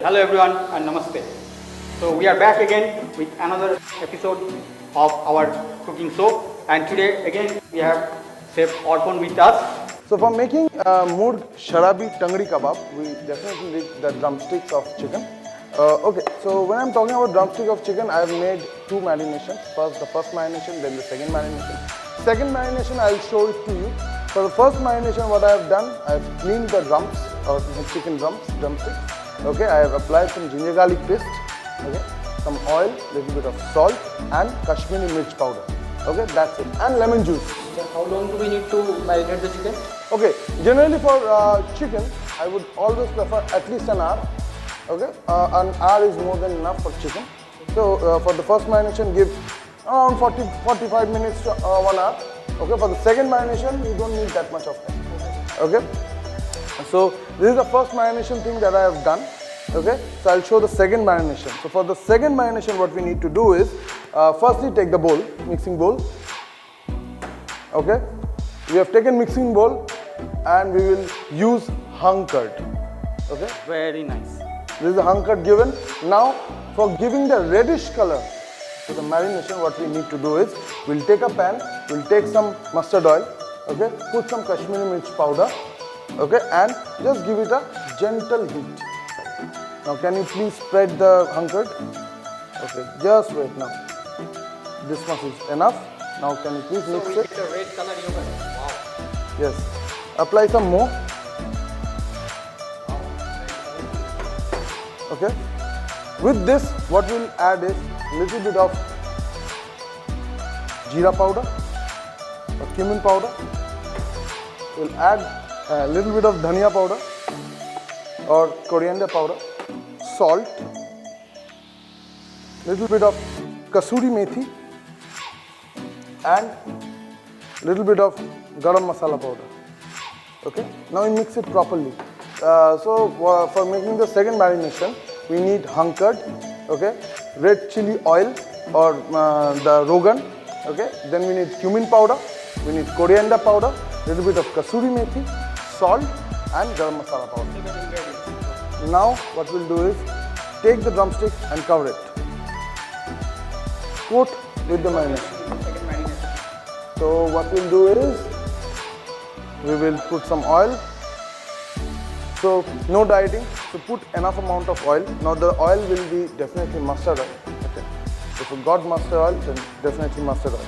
Hello everyone and namaste. So we are back again with another episode of our cooking show, and today again we have Chef Arpan with us. So for making Murg Sharabi Tangri Kebab, we definitely need the drumsticks of chicken. Okay, so when I'm talking about drumstick of chicken, I have made two marinations. First the first marination, then the second marination. Second marination, I'll show it to you. For the first marination, what I have done, I have cleaned the drums or the chicken drumsticks. Okay, I have applied some ginger garlic paste. Okay, some oil, little bit of salt, and Kashmiri mirch powder. Okay, that's it. And lemon juice. How long do we need to marinate the chicken? Okay, generally for chicken, I would always prefer at least an hour. Okay, an hour is more than enough for chicken. So for the first marination, give around 40-45 minutes to 1 hour. Okay, for the second marination, you don't need that much of time. Okay, so this is the first marination thing that I have done. Okay, so I'll show the second marination. So for the second marination, what we need to do is, firstly take the bowl, mixing bowl. Okay, we have taken mixing bowl and we will use hung curd. Okay, Very nice. this is the hung curd given. Now for giving the reddish color to the marination, what we need to do is, we'll take a pan, we'll take some mustard oil, okay, put some Kashmiri mirch powder, okay, and just give it a gentle heat. Now can you please spread the hung curd? Okay, just wait now. This much is enough. Now can you please mix it? The red color yogurt. Wow. Yes. Apply some more. Okay. With this, what we'll add is little bit of jeera powder or cumin powder. We'll add a little bit of dhania powder or coriander powder, salt, little bit of kasuri methi, and little bit of garam masala powder. Okay, now we mix it properly. For making the second marination, we need hung curd, okay, red chili oil or the rogan, okay, then we need cumin powder, we need coriander powder, little bit of kasuri methi, salt, and garam masala powder. Now what we'll do is, take the drumstick and cover it. Coat with the marination. So what we'll do is, we will put some oil. So no dieting, so put enough amount of oil. Now the oil will be definitely mustard oil. Okay. If you got mustard oil, then definitely mustard oil.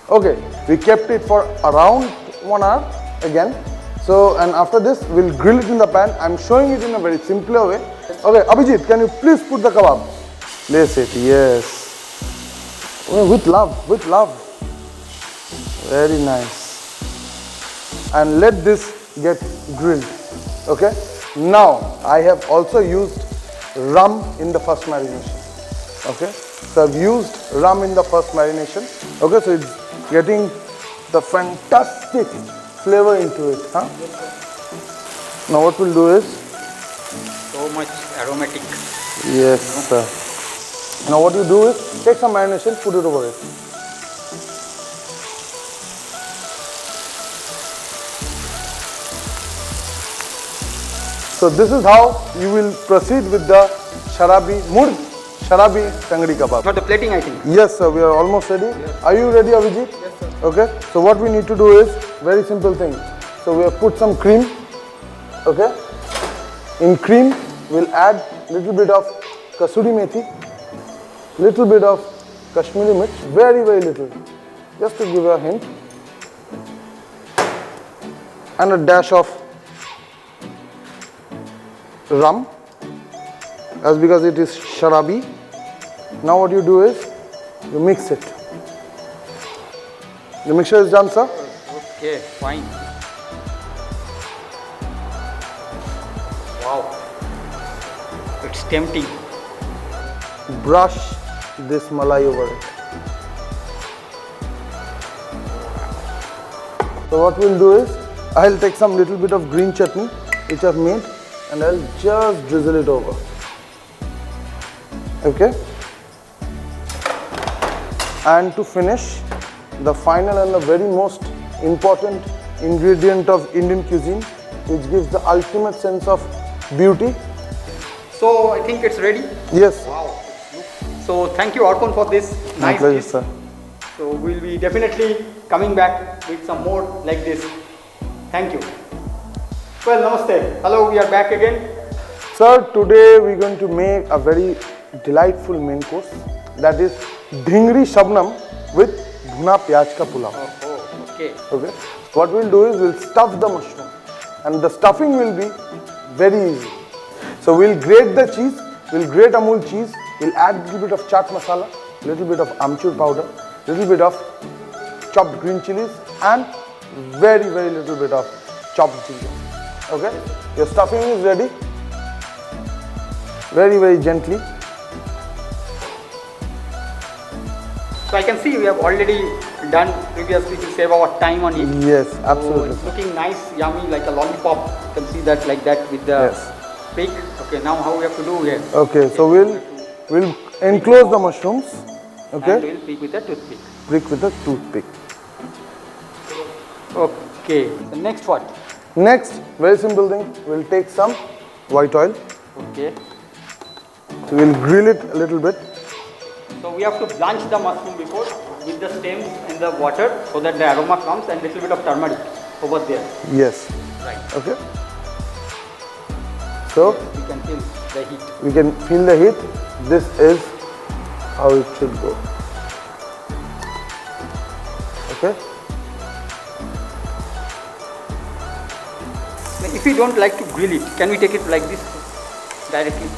Okay, we kept it for around 1 hour again. So, and after this, we'll grill it in the pan. I'm showing it in a very simpler way. Okay, Abhijit, can you please put the kebab? Place it, yes. Oh, with love, with love. Very nice. And let this get grilled. Okay. Now I have also used rum in the first marination. Okay. So I've used rum in the first marination. Okay. So it's getting the fantastic flavor into it. Huh? Now what we'll do is, So much aromatic. yes, sir. Now what you do is, take some marination, put it over it. So this is how you will proceed with the Murg Sharabi Tangri Kebab. For the plating, I think. Yes, sir, we are almost ready. Yes. Are you ready, Abhijit? Yes, sir. Okay, so what we need to do is, very simple thing. So we have put some cream, okay. In cream, we'll add little bit of kasuri methi, little bit of Kashmiri mirch, very, very little, just to give a hint, and a dash of rum, as because it is sharabi. Now what you do is, you mix it. The mixture is done, sir. Okay, fine. Wow. It's tempting. Brush this malai over it. So what we'll do is, I'll take some little bit of green chutney which I've made and I'll just drizzle it over. Okay. And to finish, the final and the very most important ingredient of Indian cuisine, which gives the ultimate sense of beauty. So I think it's ready. Yes. Wow. So thank you, Arpon, for this My nice pleasure, dish. sir. So we'll be definitely coming back with some more like this. Thank you. Well, namaste. Hello, we are back again. Sir, today we're going to make a very delightful main course, that is dhingri shabnam with bhuna pyaj ka pulao. Oh, okay. Okay. What we'll do is we'll stuff the mushroom, and the stuffing will be very easy. So we'll grate the cheese, we'll grate Amul cheese, we'll add a little bit of chaat masala, little bit of amchur powder, little bit of chopped green chilies, and very little bit of chopped ginger. Okay. Your stuffing is ready. Very gently. So I can see we have already done previously to save our time on it. Yes, So absolutely. it's looking nice, yummy, like a lollipop. You can see that like that with the Yes. pick. Okay, now how we have to do here? Okay, so we'll enclose the mushrooms. And Okay, we'll pick with a toothpick. prick with a toothpick. Okay, the next what? Next, very simple thing. We'll take some white oil. Okay, So we'll grill it a little bit. so we have to blanch the mushroom before with the stems and the water so that the aroma comes, and little bit of turmeric over there. Yes. Right. Okay. So We can feel the heat. we can feel the heat. This is how it should go. Okay. If we don't like to grill it, can we take it like this directly?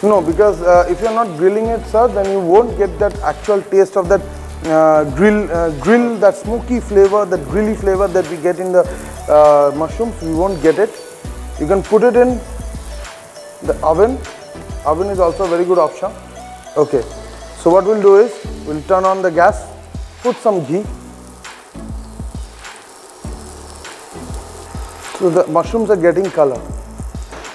No, because if you're not grilling it, sir, then you won't get that actual taste of that grill, that smoky flavor, that grilly flavor that we get in the mushrooms. We won't get it. You can put it in the oven. Oven is also a very good option. Okay. So what we'll do is we'll turn on the gas, put some ghee. So the mushrooms are getting color.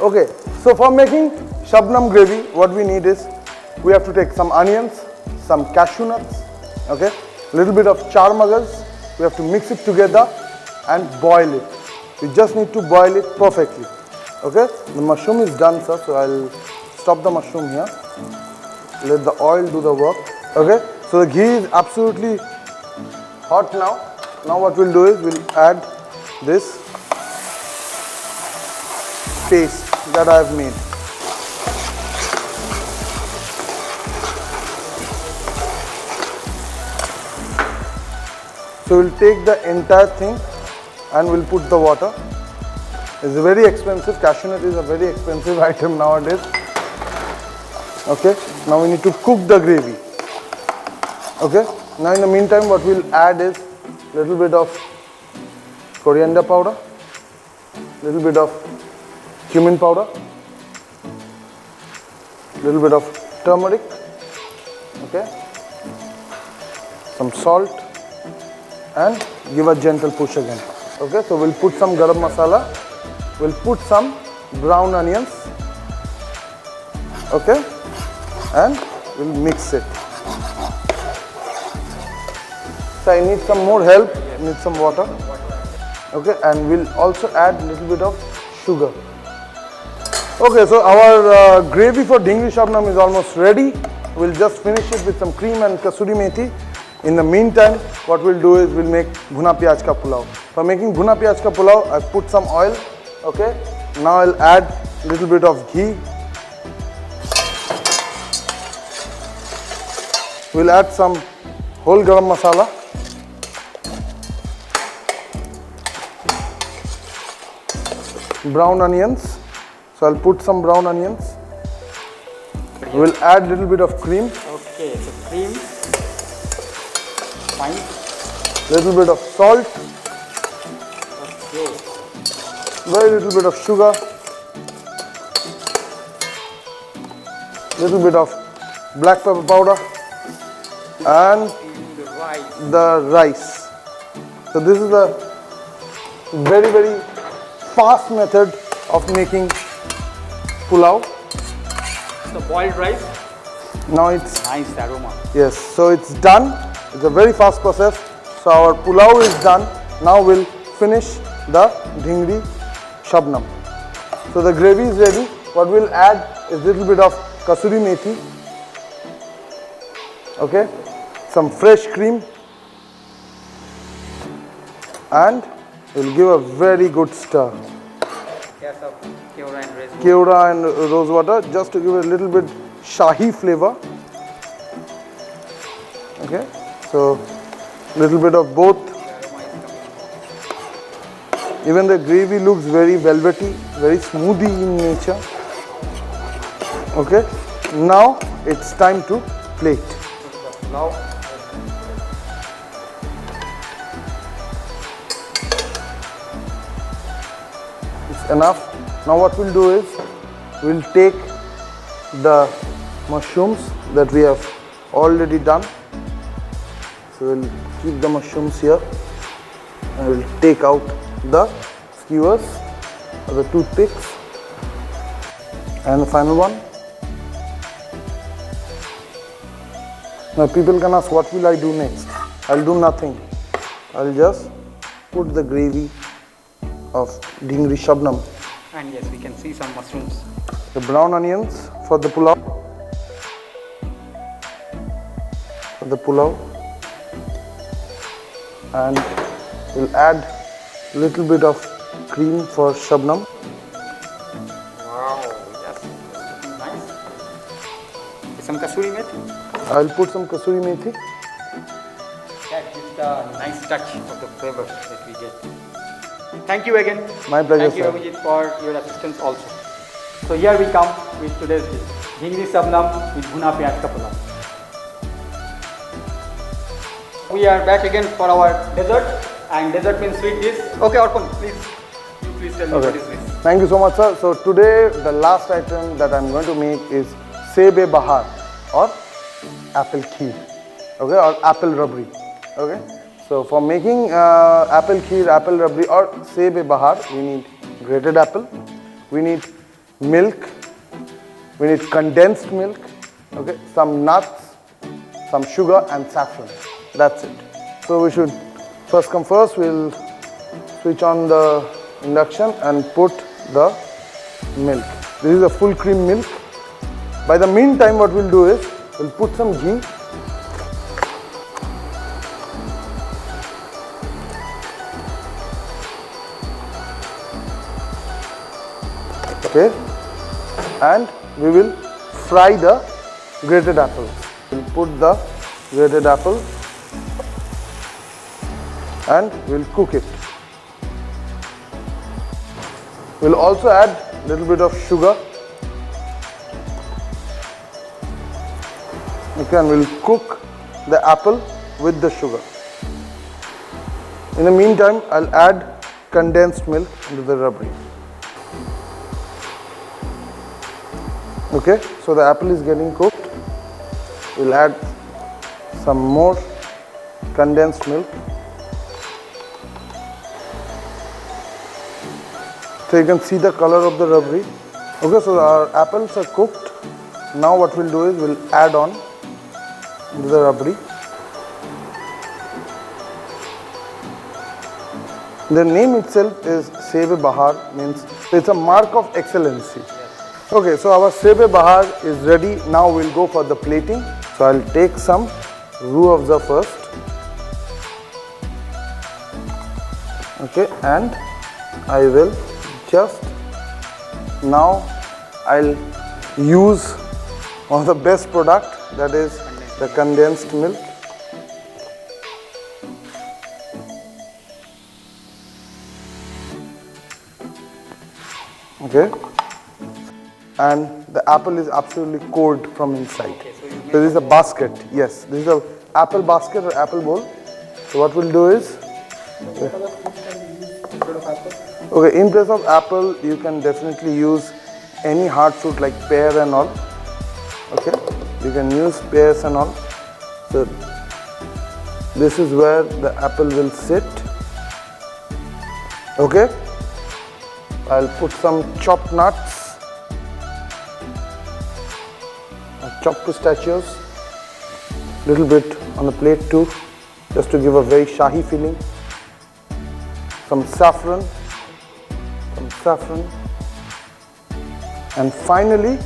Okay. So for making Shabnam gravy, what we need is, we have to take some onions, some cashew nuts, okay, little bit of char magas. We have to mix it together and boil it. We just need to boil it perfectly. Okay, the mushroom is done, sir. So I'll stop the mushroom here. Let the oil do the work. Okay, so the ghee is absolutely hot now. Now what we'll do is we'll add this paste that I have made. So we'll take the entire thing and we'll put the water. It's very expensive. Cashew nut is a very expensive item nowadays. Okay, now we need to cook the gravy. Okay, now in the meantime what we'll add is little bit of coriander powder, little bit of cumin powder, little bit of turmeric, okay, some salt, and give a gentle push again. Okay, so we'll put some garam masala, we'll put some brown onions, okay, and we'll mix it. So I need some more help, need some water, okay, and we'll also add little bit of sugar. Okay, so our gravy for dhingri shabnam is almost ready. We'll just finish it with some cream and kasuri methi. In the meantime, what we'll do is we'll make bhuna pyaj ka pulao. For making bhuna pyaj ka pulao, I've put some oil. Okay, now I'll add little bit of ghee. We'll add some whole garam masala. Brown onions. So I'll put some brown onions. We'll add little bit of cream. Okay, so cream, fine. Little bit of salt. Okay, Very little bit of sugar. Little bit of black pepper powder. And the rice. the rice. So this is a very fast method of making pulao. The boiled rice, Now it's, nice aroma. yes, so it's done. It's a very fast process. So our pulao is done. Now we'll finish the dhingri shabnam. So the gravy is ready. What we'll add is a little bit of kasuri methi. Okay, some fresh cream, and we'll give a very good stir. Yes, of Keora and Rose. Keora and rose water, just to give a little bit shahi flavor. Okay, so little bit of both. Even the gravy looks very velvety, very smoothie in nature. Okay, now it's time to plate. Now, it's enough. Now what we'll do is, we'll take the mushrooms that we have already done. So we'll keep the mushrooms here, and we'll take out the skewers or the toothpicks. And the final one. Now people can ask, what will I do next? I'll do nothing. I'll just put the gravy of Dhingri Shabnam. and yes, we can see some mushrooms. The brown onions for the pulao. And we'll add a little bit of cream for Shabnam. Wow, yes, that's looking nice. Some kasuri methi. I'll put some kasuri methi. That gives the nice touch of the flavor that we get. Thank you again. My pleasure, Thank you, sir. Abhijit, for your assistance also. So here we come with today's dish, Dhingri Shabnam with Bhuna Pyaj Ka Pulao. We are back again for our dessert, and dessert means sweet dish. Okay, Arpan, please tell me what is this. Thank you so much, sir. So today the last item that I'm going to make is Seb-e-Bahar or apple kheer, okay, or apple rabri. Okay, so for making apple kheer, apple rabri or Seb-e-Bahar, we need grated apple, we need milk, we need condensed milk, okay, some nuts, some sugar and saffron. That's it. So we should first come first. We'll switch on the induction and put the milk. This is a full cream milk. By the meantime, what we'll do is we'll put some ghee. Okay, and we will fry the grated apples. We'll put the grated apple and we'll cook it. We'll also add a little bit of sugar. Okay, and we'll cook the apple with the sugar. In the meantime, I'll add condensed milk into the rabri. Okay, so the apple is getting cooked. We'll add some more condensed milk. So you can see the color of the rabri. Okay, so our apples are cooked. Now what we'll do is we'll add on into the rabri. The name itself is Seb-e-Bahar, means it's a mark of excellency. Okay, so our Seb-e-Bahar is ready. Now we'll go for the plating. So I'll take some roux afza first. Okay, and I will just now I'll use one of the best product, that is the condensed milk. Okay, and the apple is absolutely cold from inside. Okay, So this is a basket. Yes, this is a apple basket or apple bowl. So what we'll do is, okay, in place of apple, you can definitely use any hard fruit like pear and all. Okay, you can use pears and all. So this is where the apple will sit. Okay, I'll put some chopped nuts, chopped pistachios, little bit on the plate too, just to give a very shahi feeling. Some saffron, and finally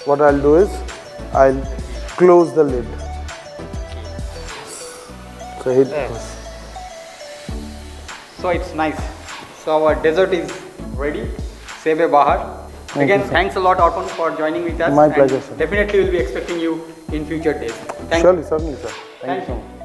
what I'll do is I'll close the lid. So hit this. So it's nice. So our dessert is ready. Sebe Bahar. Again, thanks a lot, Arpan, for joining with us. My pleasure, sir. Definitely, we'll be expecting you in future days. Thank you. Certainly, sir. Thank you so much.